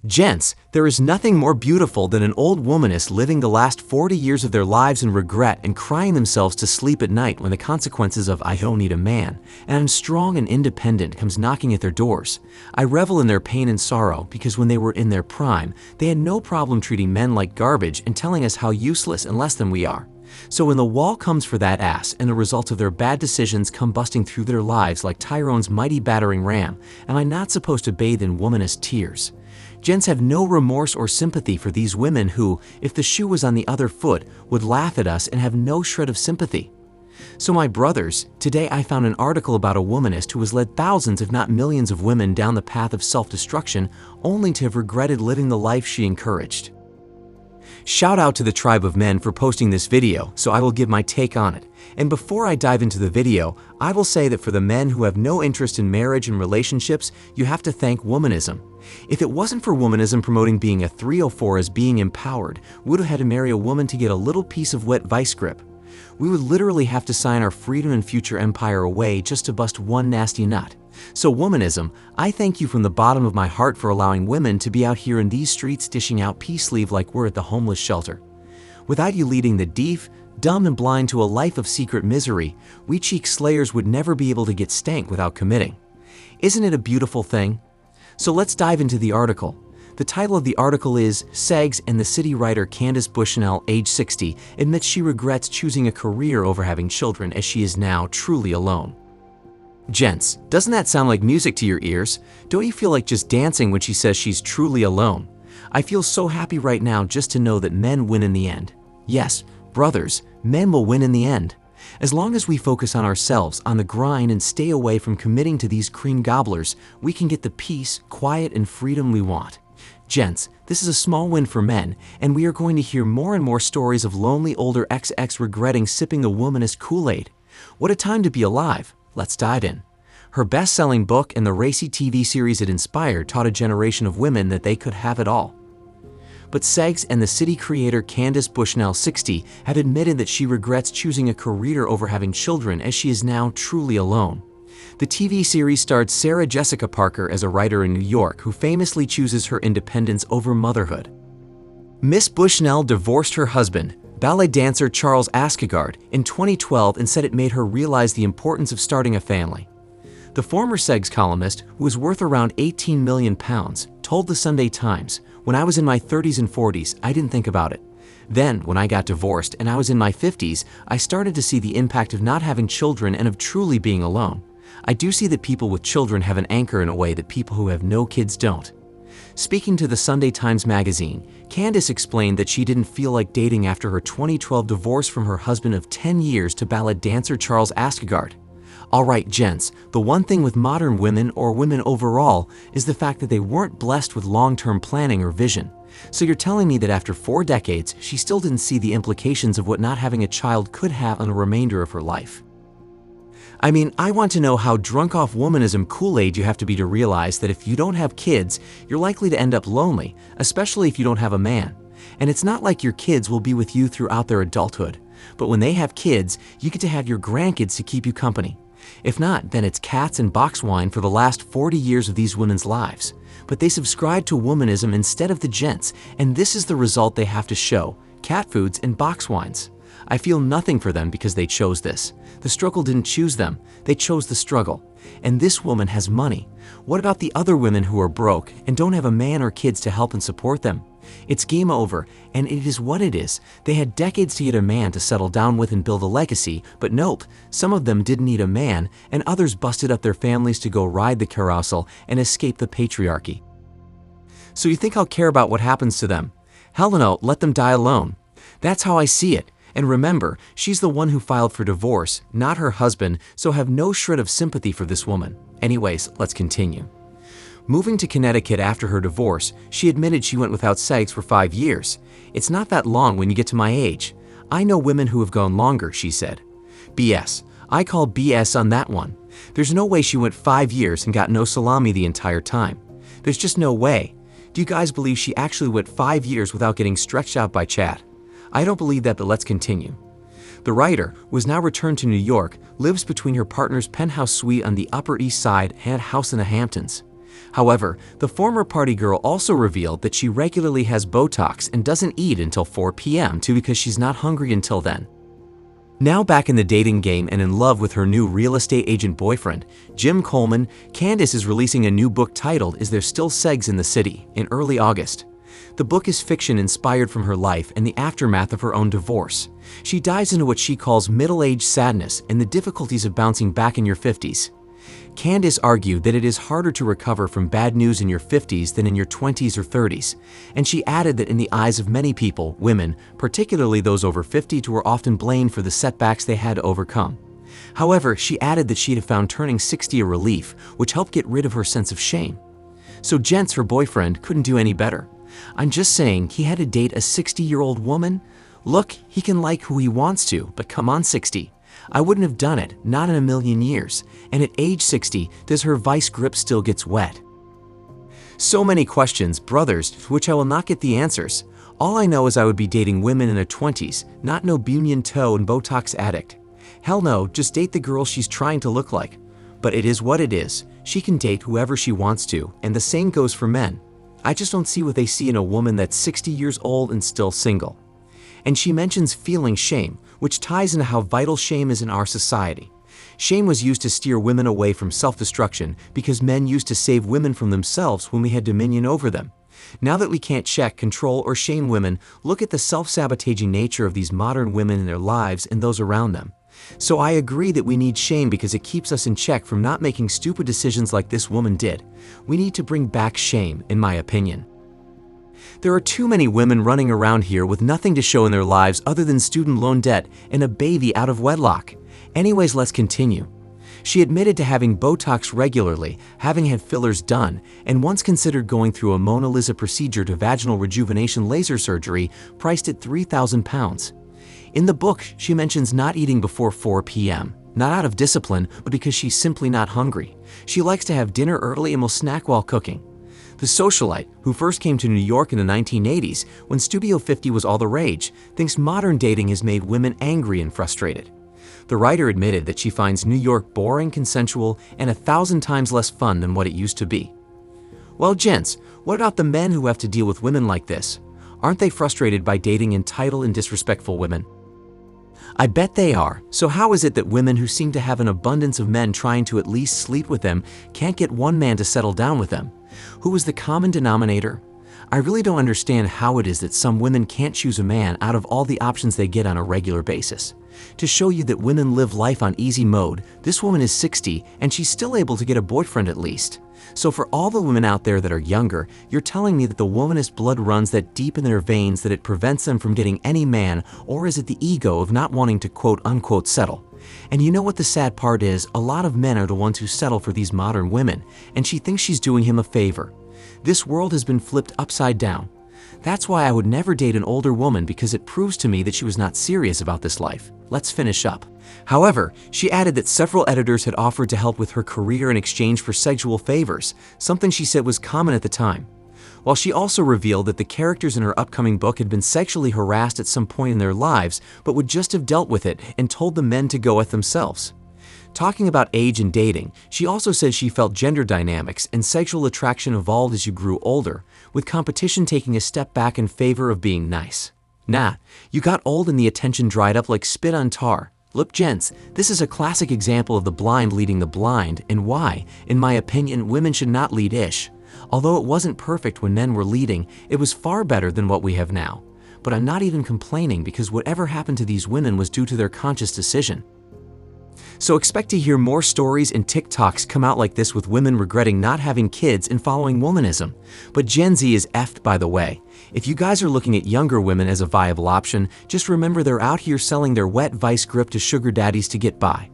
Gents, there is nothing more beautiful than an old womaness living the last 40 years of their lives in regret and crying themselves to sleep at night when the consequences of "I don't need a man" and "I'm strong and independent" comes knocking at their doors. I revel in their pain and sorrow because when they were in their prime, they had no problem treating men like garbage and telling us how useless and less than we are. So when the wall comes for that ass and the results of their bad decisions come busting through their lives like Tyrone's mighty battering ram, am I not supposed to bathe in womanist tears? Gents have no remorse or sympathy for these women who, if the shoe was on the other foot, would laugh at us and have no shred of sympathy. So my brothers, today I found an article about a womanist who has led thousands if not millions of women down the path of self-destruction only to have regretted living the life she encouraged. Shout out to the tribe of men for posting this video, so I will give my take on it. And before I dive into the video, I will say that for the men who have no interest in marriage and relationships, you have to thank womanism. If it wasn't for womanism promoting being a 304 as being empowered, we would have had to marry a woman to get a little piece of wet vice grip. We would literally have to sign our freedom and future empire away just to bust one nasty nut. So womanism, I thank you from the bottom of my heart for allowing women to be out here in these streets dishing out peace leave like we're at the homeless shelter. Without you leading the deaf, dumb and blind to a life of secret misery, we cheek slayers would never be able to get stank without committing. Isn't it a beautiful thing? So let's dive into the article. The title of the article is "Segs and the City Writer Candace Bushnell, age 60, admits she regrets choosing a career over having children as she is now truly alone." Gents, doesn't that sound like music to your ears? Don't you feel like just dancing when she says she's truly alone? I feel so happy right now just to know that men win in the end. Yes, brothers, men will win in the end. As long as we focus on ourselves, on the grind, and stay away from committing to these cream gobblers, we can get the peace, quiet, and freedom we want. Gents, this is a small win for men, and we are going to hear more and more stories of lonely older XX regretting sipping the womanist Kool-Aid. What a time to be alive. Let's dive in. Her best-selling book and the racy TV series it inspired taught a generation of women that they could have it all. But Segs and the City creator Candace Bushnell, 60, have admitted that she regrets choosing a career over having children as she is now truly alone. The TV series starred Sarah Jessica Parker as a writer in New York who famously chooses her independence over motherhood. Miss Bushnell divorced her husband, ballet dancer Charles Askegaard, in 2012 and said it made her realize the importance of starting a family. The former Segs columnist, who was worth around £18 million, told the Sunday Times, "When I was in my 30s and 40s, I didn't think about it. Then, when I got divorced and I was in my 50s, I started to see the impact of not having children and of truly being alone. I do see that people with children have an anchor in a way that people who have no kids don't." Speaking to the Sunday Times magazine, Candace explained that she didn't feel like dating after her 2012 divorce from her husband of 10 years to ballet dancer Charles Askegaard. Alright, gents, the one thing with modern women or women overall is the fact that they weren't blessed with long-term planning or vision. So you're telling me that after 4 decades, she still didn't see the implications of what not having a child could have on the remainder of her life. I mean, I want to know how drunk off womanism Kool-Aid you have to be to realize that if you don't have kids, you're likely to end up lonely, especially if you don't have a man. And it's not like your kids will be with you throughout their adulthood. But when they have kids, you get to have your grandkids to keep you company. If not, then it's cats and box wine for the last 40 years of these women's lives. But they subscribe to womanism instead of the gents, and this is the result they have to show: cat foods and box wines. I feel nothing for them because they chose this. The struggle didn't choose them, they chose the struggle. And this woman has money. What about the other women who are broke and don't have a man or kids to help and support them? It's game over, and it is what it is. They had decades to get a man to settle down with and build a legacy, but nope, some of them didn't need a man, and others busted up their families to go ride the carousel and escape the patriarchy. So you think I'll care about what happens to them? Hell no, let them die alone. That's how I see it. And remember, she's the one who filed for divorce, not her husband, so have no shred of sympathy for this woman. Anyways, let's continue. Moving to Connecticut after her divorce, she admitted she went without sex for 5 years. "It's not that long when you get to my age. I know women who have gone longer," she said. BS. I call BS on that one. There's no way she went 5 years and got no salami the entire time. There's just no way. Do you guys believe she actually went 5 years without getting stretched out by Chad? I don't believe that, but let's continue. The writer was now returned to New York, lives between her partner's penthouse suite on the Upper East Side and house in the Hamptons. However, the former party girl also revealed that she regularly has Botox and doesn't eat until 4 p.m. too because she's not hungry until then. Now back in the dating game and in love with her new real estate agent boyfriend, Jim Coleman, Candace is releasing a new book titled Is There Still Segs in the City in early August. The book is fiction inspired from her life and the aftermath of her own divorce. She dives into what she calls middle-age sadness and the difficulties of bouncing back in your 50s. Candace argued that it is harder to recover from bad news in your 50s than in your 20s or 30s, and she added that in the eyes of many people, women, particularly those over 50, were often blamed for the setbacks they had to overcome. However, she added that she had found turning 60 a relief, which helped get rid of her sense of shame. So Gents, her boyfriend, couldn't do any better. I'm just saying he had to date a 60-year-old woman? Look, he can like who he wants to, but come on 60. I wouldn't have done it, not in a million years. And at age 60, does her vice grip still gets wet? So many questions, brothers, to which I will not get the answers. All I know is I would be dating women in their 20s, not no bunion toe and Botox addict. Hell no, just date the girl she's trying to look like. But it is what it is. She can date whoever she wants to, and the same goes for men. I just don't see what they see in a woman that's 60 years old and still single. And she mentions feeling shame, which ties into how vital shame is in our society. Shame was used to steer women away from self-destruction because men used to save women from themselves when we had dominion over them. Now that we can't check, control, or shame women, look at the self-sabotaging nature of these modern women in their lives and those around them. So I agree that we need shame because it keeps us in check from not making stupid decisions like this woman did. We need to bring back shame, in my opinion. There are too many women running around here with nothing to show in their lives other than student loan debt and a baby out of wedlock. Anyways, let's continue. She admitted to having Botox regularly, having had fillers done, and once considered going through a Mona Lisa procedure to vaginal rejuvenation laser surgery priced at £3,000. In the book, she mentions not eating before 4 p.m., not out of discipline, but because she's simply not hungry. She likes to have dinner early and will snack while cooking. The socialite, who first came to New York in the 1980s, when Studio 50 was all the rage, thinks modern dating has made women angry and frustrated. The writer admitted that she finds New York boring, consensual, and 1,000 times less fun than what it used to be. Well, gents, what about the men who have to deal with women like this? Aren't they frustrated by dating entitled and disrespectful women? I bet they are. So how is it that women who seem to have an abundance of men trying to at least sleep with them can't get one man to settle down with them? Who is the common denominator? I really don't understand how it is that some women can't choose a man out of all the options they get on a regular basis. To show you that women live life on easy mode, this woman is 60 and she's still able to get a boyfriend at least. So for all the women out there that are younger, you're telling me that the womanist blood runs that deep in their veins that it prevents them from getting any man, or is it the ego of not wanting to quote-unquote settle? And you know what the sad part is? A lot of men are the ones who settle for these modern women, and she thinks she's doing him a favor. This world has been flipped upside down. That's why I would never date an older woman, because it proves to me that she was not serious about this life. Let's finish up. However, she added that several editors had offered to help with her career in exchange for sexual favors, something she said was common at the time. While she also revealed that the characters in her upcoming book had been sexually harassed at some point in their lives, but would just have dealt with it and told the men to go with themselves. Talking about age and dating, she also said she felt gender dynamics and sexual attraction evolved as you grew older, with competition taking a step back in favor of being nice. Nah, you got old and the attention dried up like spit on tar. Look, gents, this is a classic example of the blind leading the blind and why, in my opinion, women should not lead ish. Although it wasn't perfect when men were leading, it was far better than what we have now. But I'm not even complaining because whatever happened to these women was due to their conscious decision. So expect to hear more stories and TikToks come out like this with women regretting not having kids and following womanism. But Gen Z is effed, by the way. If you guys are looking at younger women as a viable option, just remember they're out here selling their wet vice grip to sugar daddies to get by.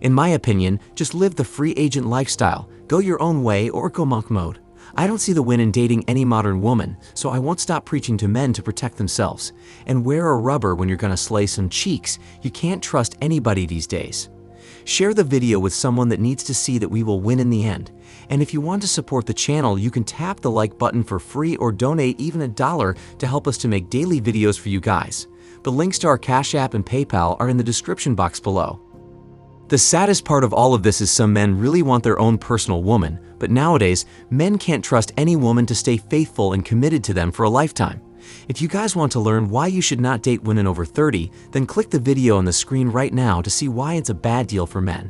In my opinion, just live the free agent lifestyle, go your own way or go monk mode. I don't see the win in dating any modern woman, so I won't stop preaching to men to protect themselves. And wear a rubber when you're gonna slay some cheeks. You can't trust anybody these days. Share the video with someone that needs to see that we will win in the end. And if you want to support the channel, you can tap the like button for free or donate even $1 to help us to make daily videos for you guys. The links to our Cash App and PayPal are in the description box below. The saddest part of all of this is some men really want their own personal woman, But nowadays, men can't trust any woman to stay faithful and committed to them for a lifetime. If you guys want to learn why you should not date women over 30, then click the video on the screen right now to see why it's a bad deal for men.